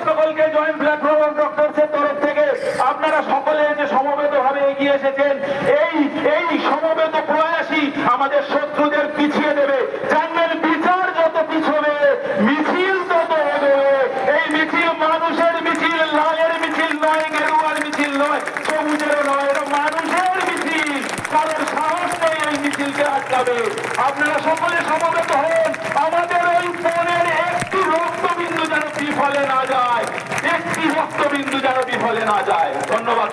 সকলকে joint platform ডক্টরসের তরফ থেকে আপনারা সকলে যে সমবেত ভাবে এগিয়ে এসেছেন, এই সমবেত প্রয়াসই আমাদের শত্রুদের পিছিয়ে দেবে। জানবেন বিচার যত পিছবে মিছিল তত এগোবে। এই মিছিল মানুষের মিছিল, লালের মিছিল নয়, গেরুয়ার মিছিল নয়, সবুজেরও নয়, এটা মানুষের মিছিল। কারোর সাহস নেই এই মিছিলকে আটকাবে। আপনারা সকলে সমবেত হন। আমাদের ওই মনের একটি রক্তবিন্দু যেন বিফলে না যায়, একটি রক্তবিন্দু যেন বিফলে না যায়। ধন্যবাদ।